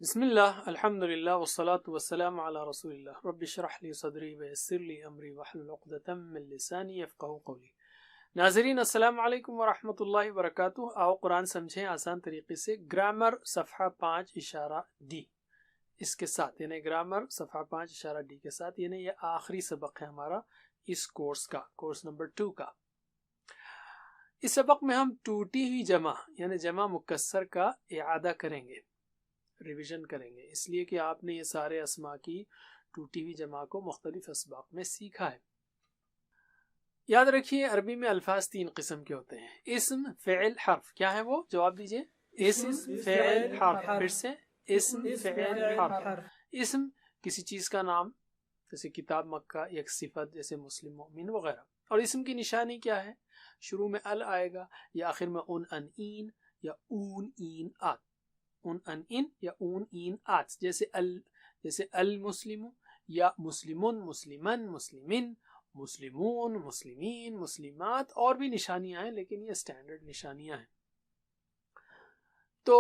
بسم اللہ الحمد للہ والصلاة والسلام علی رسول اللہ رب اشرح لی صدری ویسر لی امری واحلل عقدۃ من لسانی یفقہوا قولی۔ ناظرین السلام علیکم ورحمۃ اللہ وبرکاتہ۔ آؤ قرآن سمجھیں آسان طریقے سے۔ گرامر صفحہ 5 اشارہ ڈی اس کے ساتھ، یعنی گرامر صفحہ 5 اشارہ ڈی کے ساتھ، یعنی یہ آخری سبق ہے ہمارا اس کورس کا، کورس نمبر 2 کا۔ اس سبق میں ہم ٹوٹی ہوئی جمع یعنی جمع مکسر کا اعادہ کریں گے، ریویژن کریں گے، اس لیے کہ آپ نے یہ سارے اسما کی ٹوٹی ہوئی جمع کو مختلف اسباق میں سیکھا ہے۔ یاد رکھیے عربی میں الفاظ 3 قسم کے ہوتے ہیں: اسم، فعل، حرف۔ کیا ہے وہ؟ جواب دیجئے۔ اسم، فعل، حرف۔ پھر سے اسم، فعل، حرف۔ اسم کسی چیز کا نام، جیسے کتاب مکہ، یک صفت جیسے مسلم، مومن وغیرہ۔ اور اسم کی نشانی کیا ہے؟ شروع میں ال آئے گا یا آخر میں ان، ان، این یا اون، این، آت، ان، ان، ان یا اون، این، آت، جیسے المسلم یا مسلمن، مسلمن، مسلمن، مسلمون، مسلمین، مسلمات، اور بھی نشانیاں ہیں لیکن یہ اسٹینڈرڈ نشانیاں ہیں۔ تو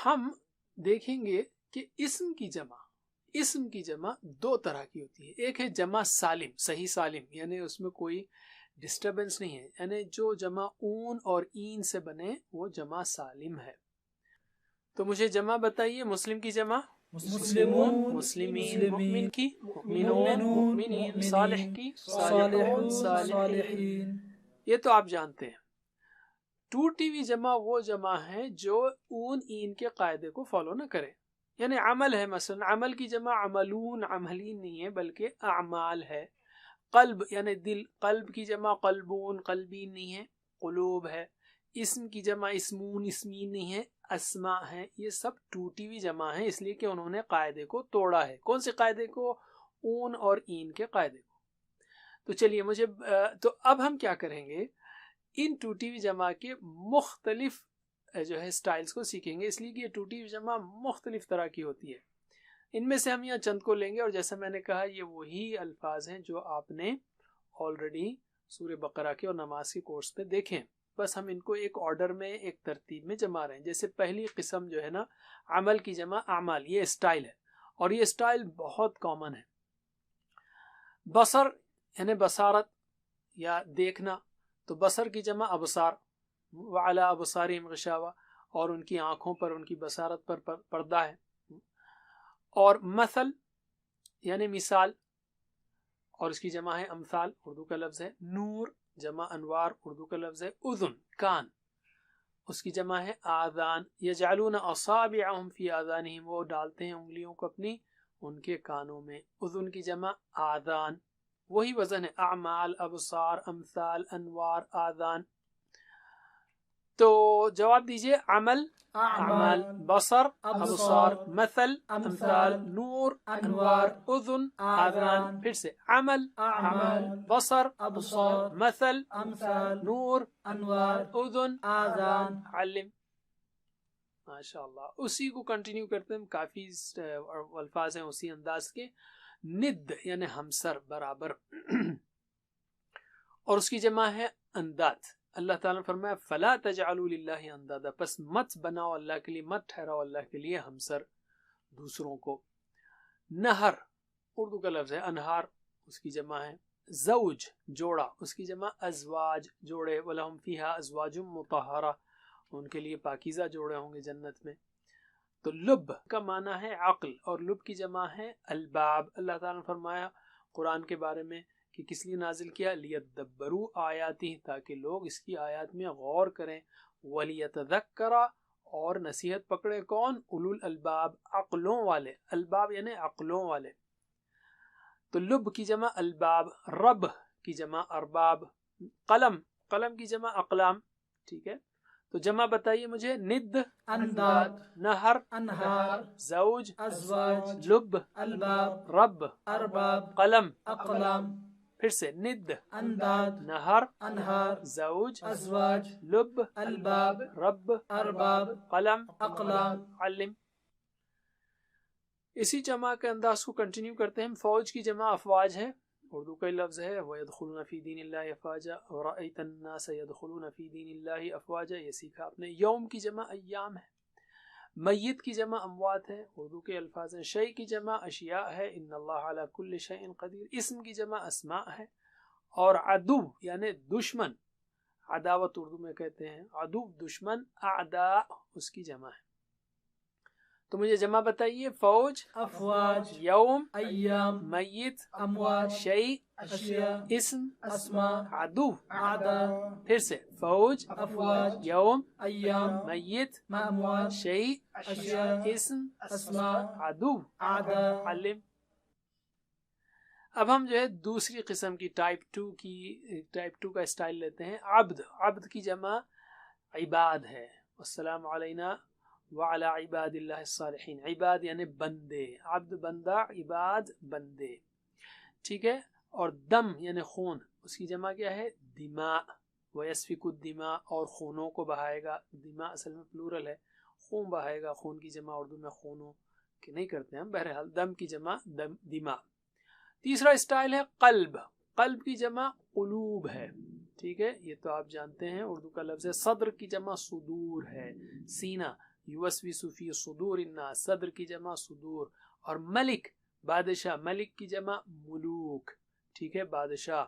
ہم دیکھیں گے کہ اسم کی جمع 2 طرح کی ہوتی ہے۔ ایک ہے جمع سالم، صحیح سالم، یعنی اس میں کوئی ڈسٹربنس نہیں ہے، یعنی جو جمع اون اور این سے بنے وہ جمع سالم ہے۔ تو مجھے جمع بتائیے۔ مسلم کی جمع مسلمون، مسلمین، مؤمن کی مؤمنون، مؤمنین، صالح کی صالحون، صالحین۔ یہ تو آپ جانتے ہیں۔ ٹوٹی ہوئی جمع وہ جمع ہے جو اون این کے قاعدے کو فالو نہ کرے، یعنی عمل ہے، مثلا عمل کی جمع عملون، عملین نہیں ہے بلکہ اعمال ہے۔ قلب یعنی دل، قلب کی جمع قلبون، قلبین نہیں ہے، قلوب ہے۔ اسم کی جمع اسمون، اسمین نہیں ہے، اسماء ہیں۔ یہ سب ٹوٹی ہوئی جمع ہیں، اس لیے کہ انہوں نے قاعدے کو توڑا ہے۔ کون سے قاعدے کو؟ اون اور این کے قاعدے کو۔ تو چلیے تو اب ہم کیا کریں گے، ان ٹوٹی ہوئی جمع کے مختلف جو ہے سٹائلز کو سیکھیں گے، اس لیے کہ یہ ٹوٹی ہوئی جمع مختلف طرح کی ہوتی ہے۔ ان میں سے ہم یہاں چند کو لیں گے، اور جیسا میں نے کہا یہ وہی الفاظ ہیں جو آپ نے آلریڈی سورہ بقرہ کے اور نماز کے کورس پہ دیکھیں، بس ہم ان کو ایک آرڈر میں، ایک ترتیب میں جمع رہے ہیں۔ جیسے پہلی قسم جو ہے نا، عمل کی جمع اعمال، یہ اسٹائل ہے، اور یہ اسٹائل بہت کامن ہے۔ بصر یعنی بصارت یا دیکھنا، تو بصر کی جمع ابصار، وعلی ابصارہم غشاوہ، اور ان کی آنکھوں پر، ان کی بصارت پر پردہ ہے۔ اور مثل یعنی مثال، اور اس کی جمع ہے امثال، اردو کا لفظ ہے۔ نور جمع انوار، اردو کا لفظ ہے۔ اذن کان، اس کی جمع ہے آذان۔ یجعلون اصابعهم فی آذانہم، وہ ڈالتے ہیں انگلیوں کو اپنی ان کے کانوں میں۔ اذن کی جمع آذان، وہی وزن ہے، اعمال، ابصار، امثال، انوار، آذان۔ تو جواب دیجئے: عمل اعمال، بصر ابصار، مثل امثال، نور انوار، اذن آذان۔ پھر سے عمل اعمال، بصر ابصار، مثل امثال، نور انوار، اذن آذان۔ علم۔ ماشاءاللہ، اسی کو کنٹینیو کرتے ہیں، کافی الفاظ ہیں اسی انداز کے۔ ند یعنی ہمسر، برابر، اور اس کی جمع ہے انداد۔ اللہ تعالیٰ نے فرمایا فَلَا تَجْعَلُوا لِلَّهِ اندادا، پس مت بناؤ اللہ کے لیے، مت ٹھہراؤ اللہ کے لیے ہمسر دوسروں کو۔ نہر اردو کا لفظ ہے، انہار اس کی جمع ہے۔ زوج جوڑا، اس کی جمع ازواج، جوڑے۔ وَلَهُمْ فِيهَا أَزْوَاجٌ مُطَهَّرَةٌ، ان کے لیے پاکیزہ جوڑے ہوں گے جنت میں۔ تو لب کا معنی ہے عقل، اور لب کی جمع ہے الباب۔ اللہ تعالیٰ نے فرمایا قرآن کے بارے میں کہ کس لیے نازل کیا؟ لیدبروا آیاتہ، تاکہ لوگ اس کی آیات میں غور کریں۔ ولیتذکر، اور نصیحت پکڑے کون؟ اولو الالباب، عقلوں والے۔ الباب یعنی عقلوں والے۔ تو لب کی جمع الباب، رب کی جمع ارباب، قلم، قلم کی جمع اقلام۔ ٹھیک ہے، تو جمع بتائیے مجھے۔ ند انداد، نہر انہار، زوج ازواج، لب الباب، رب ارباب، قلم اقلام۔ پھر سے ند انداد، نہر انہار، زوج ازواج، لب الباب، رب ارباب، قلم اقلام، علم۔ اسی جمع کے انداز کو کنٹینیو کرتے ہیں۔ فوج کی جمع افواج ہے، اردو کا لفظ ہے وَيَدْخُلُونَ فِي دِينِ اللَّهِ أَفْوَاجًا وَرَأَيْتَ النَّاسَ يَدْخُلُونَ فِي دِينِ اللَّهِ أَفْوَاجًا، یہ سیکھا آپ نے۔ یوم کی جمع ایام ہے۔ میت کی جمع اموات ہے، اردو کے الفاظ ہیں. شیء کی جمع اشیاء ہے، ان اللہ علی کل شیء قدیر. اسم کی جمع اسماء ہے. اور عدو یعنی دشمن، عداوت اردو میں کہتے ہیں، عدو دشمن، اعداء اس کی جمع ہے. تو مجھے جمع بتائیے. فوج افواج، یوم ایام، میت اموات، شیء اشیاء، اسم اسماء، عدو. اعداء. پھر سے فوج افواج، یوم ایام، میت اموات، شیء اشیاء، اسم اسماء، عدو. اعداء. علم. اب ہم جو ہے دوسری قسم کی ٹائپ 2 کا اسٹائل لیتے ہیں. عبد. عبد کی جمع عباد ہے. السلام علینا وعلی عباد اللہ الصالحین. عباد یعنی بندے، عبد بندہ، عباد بندے. ٹھیک ہے. اور دم یعنی خون، اس کی جمع کیا ہے؟ دماء. ویسفک الدماء، اور خونوں کو بہائے گا. دماء اصل میں پلورل ہے، خون بہائے گا. خون کی جمع اردو میں خونوں کی نہیں کرتے ہم. بہرحال دم کی جمع دماء. تیسرا اسٹائل ہے قلب. قلب کی جمع قلوب ہے. ٹھیک ہے، یہ تو آپ جانتے ہیں، اردو کا لفظ ہے. صدر کی جمع صدور ہے، سینہ. یوسوس فی صدور الناس، صدر کی جمع صدور. اور ملک بادشاہ، ملک کی جمع ملوک. ٹھیک ہے، بادشاہ.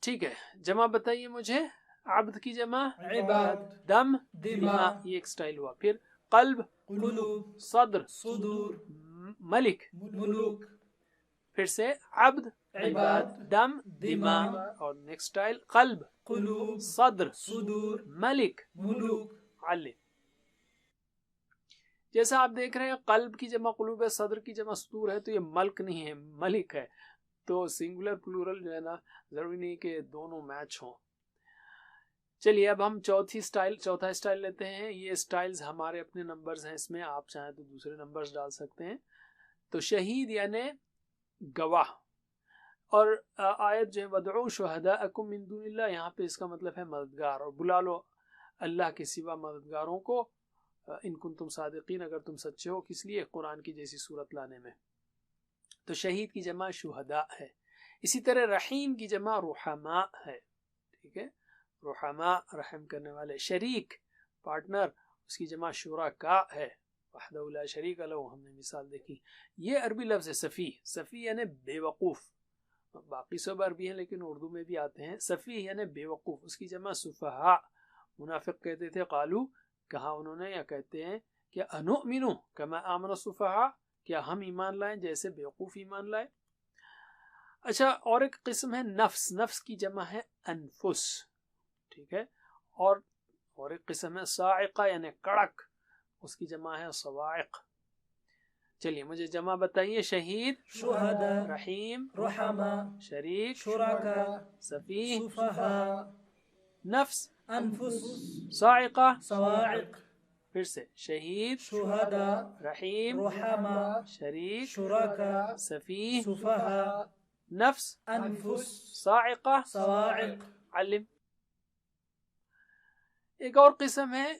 ٹھیک ہے، جمع بتائیے مجھے. عبد کی جمع عباد، دم دماء، یہ ایک اسٹائل ہوا. پھر قلب قلوب، صدر صدور، ملک. ملوک. پھر سے عبد عباد، دم دماء، اور نیکسٹ اسٹائل قلب قلوب، صدر صدور، ملک ملوک. علم. جیسا آپ دیکھ رہے ہیں قلب کی جمع قلوب ہے، صدر کی جمع صدور ہے، تو یہ ملک نہیں ہے، ملک ہے. تو سنگولر پلورل جو ہے نا، ضروری نہیں کہ دونوں میچ ہوں. چلیے اب ہم چوتھا اسٹائل لیتے ہیں. یہ اسٹائلز ہمارے اپنے نمبرز ہیں، اس میں آپ چاہیں تو دوسرے نمبرز ڈال سکتے ہیں. تو شہید یعنی گواہ. اور آیت جو ہے وَدْعُوا شُهَدَاءَكُم مِّن دُونِ اللَّهِ، یہاں پہ اس کا مطلب ہے مددگار، اور بلا لو اللہ کے سوا مددگاروں کو، ان کنتم صادقین، اگر تم سچے ہو. کس لیے؟ قرآن کی جیسی صورت لانے میں. تو شہید کی جمع شہداء ہے. اسی طرح رحیم کی جمع رحماء ہے. ٹھیک ہے، رحماء رحم کرنے والے. شریک پارٹنر، اس کی جمع شرکاء ہے. وحدہ لا شریک لہ، ہم نے مثال دیکھی. یہ عربی لفظ ہے سفیہ. سفیہ یعنی بے وقوف. باقی سب عربی ہیں لیکن اردو میں بھی آتے ہیں. سفیہ یعنی بے وقوف، اس کی جمع سفہاء. منافق کہتے تھے قالو، کہا انہوں نے یا کہتے ہیں کہ انؤمن کما آمن السفہاء، کیا ہم ایمان لائیں جیسے بیوقوف ایمان لائے. اچھا، اور ایک قسم ہے نفس. نفس کی جمع ہے انفس. ٹھیک ہے. اور ایک قسم ہے صاعقہ یعنی کڑک، اس کی جمع ہے صواعق. چلیے مجھے جمع بتائیے. شہید شہداء، رحیم رحماء، شریک شرکاء، سفیہ سفہاء، نفس انفس، صاعقہ. صواعق. پھر سے شہید شہداء، رحیم رحماء، شریک شرکاء، سفیہ سفہاء، نفس انفس، صاعقہ صواعق. علم. ایک اور قسم ہے،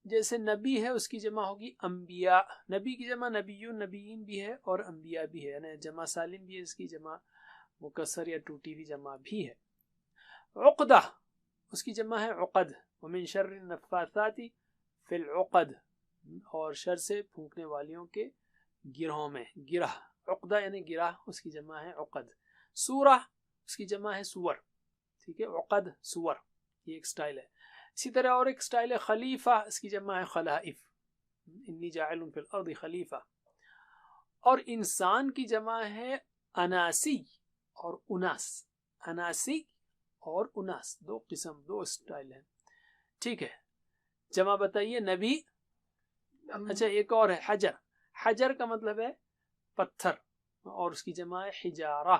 جیسے نبی ہے اس کی جمع ہوگی انبیاء. نبی کی جمع نبیون، نبیین بھی ہے، اور انبیاء بھی ہے، یعنی جمع سالم بھی ہے، اس کی جمع مکسر یا ٹوٹی ہوئی جمع بھی ہے. عقدہ، اس کی جمع ہے عقد. ومن شر النفاثات فی العقد، اور شر سے پھونکنے والیوں کے گرہوں میں. گرہ عقدہ یعنی گرہ، اس کی جمع ہے عقد. سورہ، اس کی جمع ہے سور. ٹھیک ہے، عقد سور، یہ ایک سٹائل ہے. اسی طرح اور ایک سٹائل ہے خلیفہ، اس کی جمع ہے خلائف. انی جاعل فی الارض خلیفہ. اور انسان کی جمع ہے اناسی اور اناس. اناسی اور اناس، دو قسم، دو اسٹائل ہیں. ٹھیک ہے، جمع بتائیے. نبی. اچھا، ایک اور ہے حجر. حجر کا مطلب ہے پتھر، اور اس کی جمع ہے حجارہ.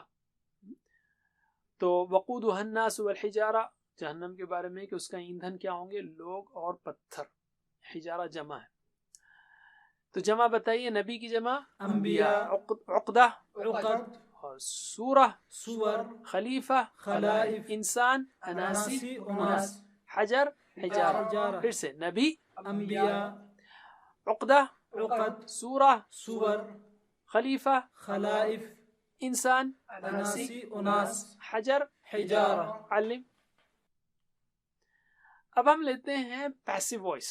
تو وقودها الناس والحجارہ، جہنم کے بارے میں کہ اس کا ایندھن کیا ہوں گے؟ لوگ اور پتھر. حجارہ جمع ہے. تو جمع بتائیے. نبی کی جمع انبیاء، عقدہ عقد، اور سورہ سور، خلیفہ خلائف، انسان اناسی اناسی، اناس. اناس. حجر حجارہ. حجارہ. پھر سے نبی انبیاء، عقدہ عقد، سورہ سور، خلیفہ خلائف، انسان اناسی، اناس. حجر حجارہ. علم. اب ہم لیتے ہیں پیسو وائس.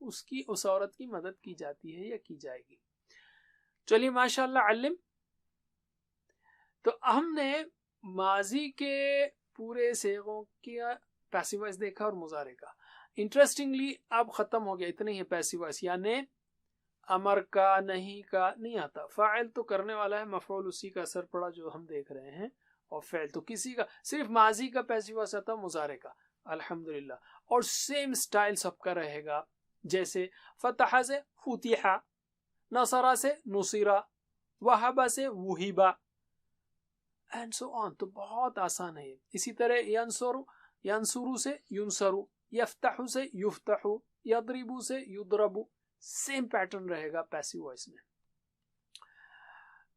اس عورت کی مدد کی جاتی ہے یا کی جائے گی. چلیے ماشاء اللہ علم. تو ہم نے ماضی کے پورے صیغوں کا پیسو وائس دیکھا اور مضارع کا. انٹرسٹنگلی اب ختم ہو گیا، اتنا ہی ہے پیسو وائس، یعنی امر کا نہیں کا نہیں آتا. فاعل تو کرنے والا ہے، مفعول اسی کا اثر پڑا جو ہم دیکھ رہے ہیں، اور فعل تو کسی کا، صرف ماضی کا پیسو وائس آتا مضارع کا. الحمدللہ. اور سیم سٹائل سب کا رہے گا، جیسے فتح سے فتح، نصرہ سے نصرہ، وہبہ سے وہبہ، اینڈ سو آن. تو بہت آسان ہے. اسی طرح ینصرو سے ینصرو، یفتح سے یفتح، یضربو سے یضربو. سیم پیٹرن رہے گا پیسو وائس میں.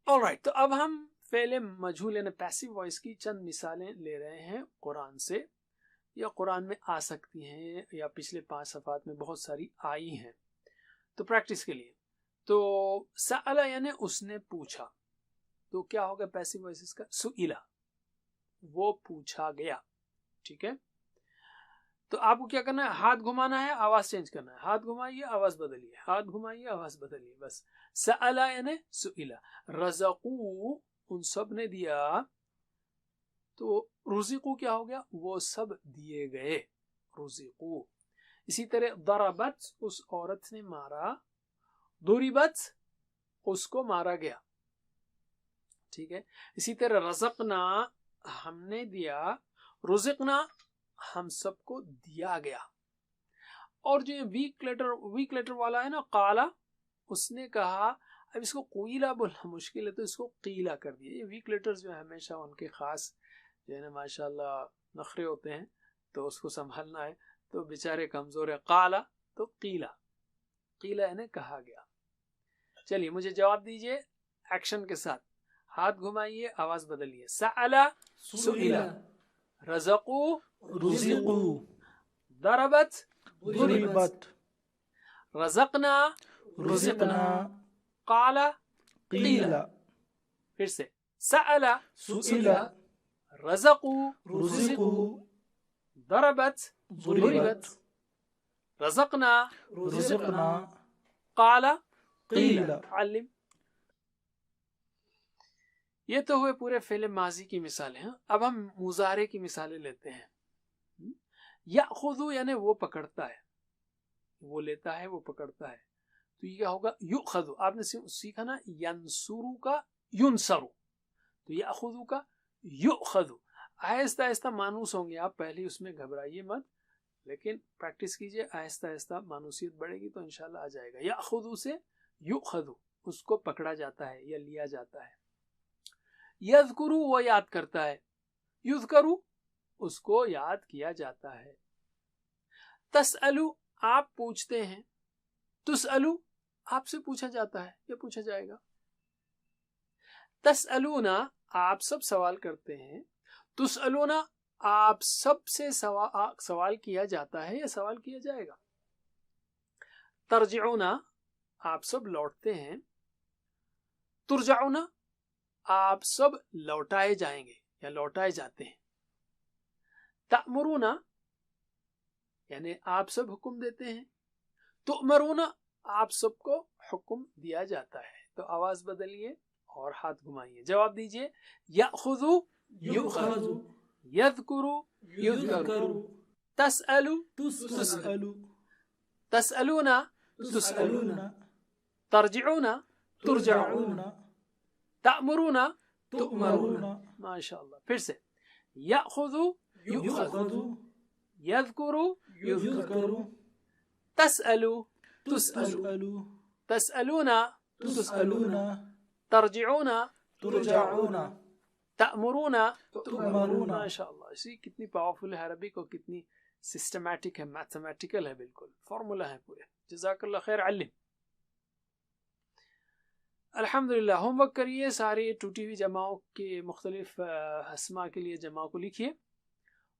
آلرائٹ، تو اب ہم فعل مجہول یعنی پیسو وائس کی چند مثالیں لے رہے ہیں قرآن سے، یا قرآن میں آ سکتی ہیں، یا پچھلے 5 صفحات میں بہت ساری آئی ہیں. تو پریکٹس کے لیے، تو سأل یعنی اس نے پوچھا، تو کیا ہوگا پیسو وائس اس کا؟ سئلہ، وہ پوچھا گیا. ٹھیک ہے، تو آپ کو کیا کرنا ہے؟ ہاتھ گھمانا ہے، آواز چینج کرنا ہے. ہاتھ گھمائیے، آواز بدلیے، ہاتھ گھمائیے، آواز بدلیے، بس. سأل یعنی سئلہ. رزقو، ان سب نے دیا. تو رزقو کیا ہو گیا؟ وہ سب دیے گئے، رزقو. اسی طرح ضربت، اس عورت نے مارا. ضربت، اس کو مارا گیا. ٹھیک ہے. اسی طرح رزقنا، ہم نے دیا. رزقنا، ہم سب کو دیا گیا. اور جو ویک لیٹر والا ہے نا، قالا، اس نے کہا. اب اس کو قیلا بولنا مشکل ہے تو اس کو قیلا کر دیا. یہ ویک لیٹرز جو ہے ہمیشہ ان کے خاص جو ہے نا ماشاءاللہ نخرے ہوتے ہیں، تو اس کو سنبھالنا ہے. تو بیچارے کمزور ہے. قالا تو قیلا، قیلا یعنی کہا گیا. چلیے مجھے جواب دیجئے ایکشن کے ساتھ. ہاتھ گھمائیے، آواز بدلیے. سألا سئلا، رزقو رزقو، ضربت ضربت، رزقنا رزقنا، قال قیل، پھر سے سألا سئل، رزقو رزقو، ضربت ضربت، رزقنا رزقنا، قال قیل. علم. یہ تو ہوئے پورے فعل ماضی کی مثالیں ہیں. اب ہم مضارع کی مثالیں لیتے ہیں. یأخذو یعنی وہ پکڑتا ہے، وہ لیتا ہے، وہ پکڑتا ہے. تو یہ کیا ہوگا؟ یؤخذو. آپ نے سیکھا نا ینصرو کا ینصرو، تو یأخذو کا یؤخذو. آہستہ آہستہ مانوس ہوں گے آپ، پہلے اس میں گھبرائیے مت، لیکن پریکٹس کیجئے. آہستہ آہستہ مانوسیت بڑھے گی تو انشاءاللہ آ جائے گا. یأخذو سے یؤخذو، اس کو پکڑا جاتا ہے یا لیا جاتا ہے. یذکرو، وہ یاد کرتا ہے. یذکرو، اس کو یاد کیا جاتا ہے. تسألو، آپ پوچھتے ہیں. تسألو، آپ سے پوچھا جاتا ہے یا پوچھا جائے گا. تسألونا، آپ سب سوال کرتے ہیں. تسألونا، آپ سب سے سوال کیا جاتا ہے یا سوال کیا جائے گا. ترجعونا، آپ سب لوٹتے ہیں. ترجعونا، آپ سب لوٹائے جائیں گے یا لوٹائے جاتے ہیں. تأمرونا، یعنی آپ سب حکم دیتے ہیں. تؤمرونا، آپ سب کو حکم دیا جاتا ہے. تو آواز بدلیے اور ہاتھ گھمائیے. جواب دیجئے. یأخذو یؤخذ، یذکرو یذکر، تسألو تسأل، تسألونا تسألون، ترجعونا ترجعون، ترجعون، تأمرونا تؤمرون. ماشاء اللہ. پھر سے یأخذو یؤخذ، یذکرو یذکر، تسألو تسأل، تسأل، تسألونا تسألون، ترجعونا ترجعون، تأمرونا تؤمرون. ماشاء اللہ. اسی کتنی پاورفل ہے عربک اور کتنی سسٹمیٹک ہے، میتھمیٹیکل ہے، بالکل فارمولا ہے پورے. جزاک اللہ خیر علم. الحمدللہ. ہوم ورک کریے. ساری ٹوٹی ہوئی جماؤں کے مختلف اسما کے لیے جماؤں کو لکھیے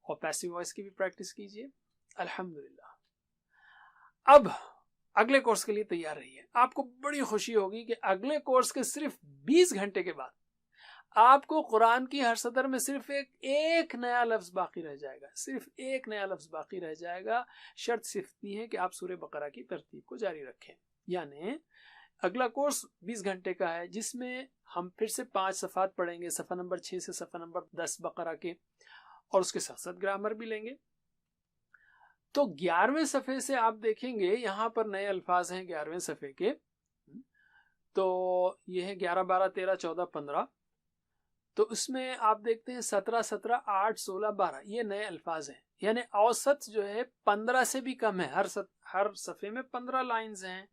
اور پیسو وائس کی بھی پریکٹس کیجیے. الحمدللہ. اب اگلے کورس کے لیے تیار رہیے. آپ کو بڑی خوشی ہوگی کہ اگلے کورس کے صرف 20 گھنٹے کے بعد آپ کو قرآن کی ہر سطر میں صرف ایک نیا لفظ باقی رہ جائے گا، صرف ایک نیا لفظ باقی رہ جائے گا. شرط صرف اتنی ہے کہ آپ سورہ بقرہ کی ترتیب کو جاری رکھیں. یعنی اگلا کورس 20 گھنٹے کا ہے، جس میں ہم پھر سے 5 صفحات پڑھیں گے، صفحہ نمبر 6 سے صفحہ نمبر 10 بقرہ کے، اور اس کے ساتھ ساتھ گرامر بھی لیں گے. تو 11ویں صفحے سے آپ دیکھیں گے یہاں پر نئے الفاظ ہیں 11ویں صفحے کے. تو یہ ہے 11 12 13 14 15. تو اس میں آپ دیکھتے ہیں 17 17 8 16 12 یہ نئے الفاظ ہیں. یعنی اوسط جو ہے 15 سے بھی کم ہے. ہر صفحے میں 15 لائنز ہیں،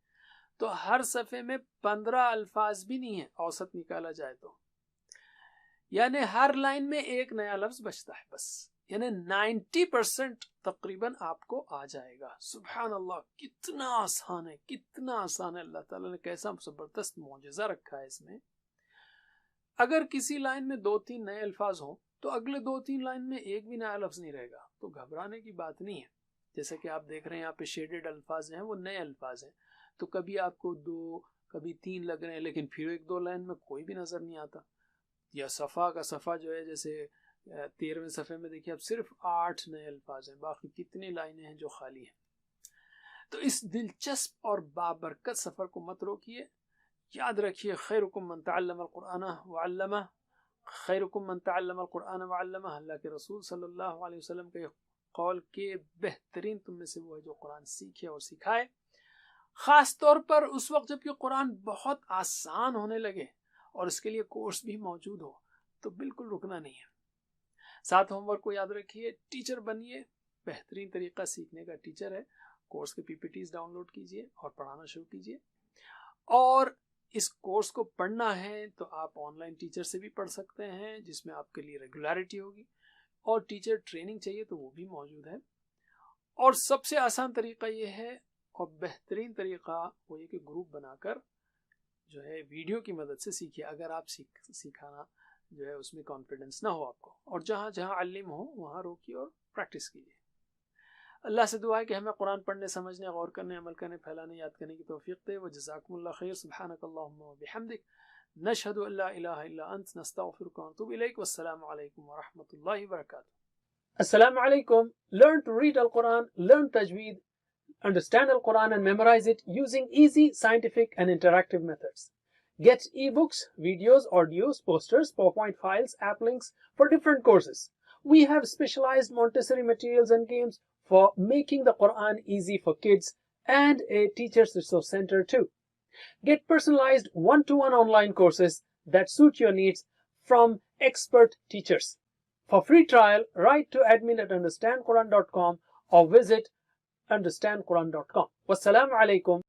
تو ہر صفحے میں 15 الفاظ بھی نہیں ہے اوسط نکالا جائے تو. یعنی ہر لائن میں ایک نیا لفظ بچتا ہے بس. یعنی 90% تقریباً آپ کو آ جائے گا. سبحان اللہ، کتنا آسان ہے، کتنا آسان ہے. اللہ تعالیٰ نے کیسا زبردست معجزہ رکھا ہے اس میں. اگر کسی لائن میں 2-3 نئے الفاظ ہوں تو اگلے 2-3 لائن میں ایک بھی نیا لفظ نہیں رہے گا. تو گھبرانے کی بات نہیں ہے. جیسے کہ آپ دیکھ رہے ہیں یہاں پہ شیڈڈ الفاظ ہیں، وہ نئے الفاظ ہیں. تو کبھی آپ کو 2 کبھی 3 لگ رہے ہیں، لیکن پھر 1-2 لائن میں کوئی بھی نظر نہیں آتا. یا صفحہ کا صفحہ جو ہے، جیسے 13ویں صفحے میں دیکھیے اب صرف 8 نئے الفاظ ہیں، باقی کتنی لائنیں ہیں جو خالی ہیں. تو اس دلچسپ اور بابرکت سفر کو مت روکیے. یاد رکھیے خیرکم من تعلم القرآن وعلمہ، خیرکم من تعلم القرآن وعلمہ. اللہ کے رسول صلی اللہ علیہ وسلم کے قول کے بہترین تم میں سے وہ ہے جو قرآن سیکھے اور سکھائے. خاص طور پر اس وقت جب کہ قرآن بہت آسان ہونے لگے اور اس کے لیے کورس بھی موجود ہو، تو بالکل رکنا نہیں ہے. ساتھ ہوم ورک کو یاد رکھیے. ٹیچر بنیے، بہترین طریقہ سیکھنے کا ٹیچر ہے. کورس کے PPTs ڈاؤن لوڈ کیجیے اور پڑھانا شروع کیجیے. اور اس کورس کو پڑھنا ہے تو آپ آن لائن ٹیچر سے بھی پڑھ سکتے ہیں، جس میں آپ کے لیے ریگولیرٹی ہوگی. اور ٹیچر ٹریننگ چاہیے تو وہ بھی موجود ہے. اور سب سے آسان طریقہ یہ ہے اور بہترین طریقہ وہ یہ کہ گروپ بنا کر جو ہے ویڈیو کی مدد سے سیکھیے. اگر آپ سکھانا جو ہے اس میں کانفیڈنس نہ ہو آپ کو، اور جہاں جہاں علم ہو وہاں روکیے اور پریکٹس کیجیے. اللہ سے دعا ہے کہ ہمیں قرآن پڑھنے، سمجھنے، غور کرنے، عمل کرنے، پھیلانے، یاد کرنے کی توفیق دے. وجزاکم اللہ خیر. سبحانک اللہم وبحمدک، نشہد ان لا الہ الا انت، نستغفرک ونتوب الیک. والسلام علیکم ورحمۃ اللہ وبرکاتہ. السلام علیکم. Learn to read Al-Quran, learn tajweed, understand Al-Quran and memorize it using easy, scientific and interactive methods. Get ebooks, videos, audios, posters, PowerPoint files, app links for different courses. We have specialized Montessori materials and games for making the Quran easy for kids, and a teacher's resource center too. Get personalized one-to-one online courses that suit your needs from expert teachers. For free trial, write to admin@understandquran.com or visit understandquran.com. Wassalamu alaikum.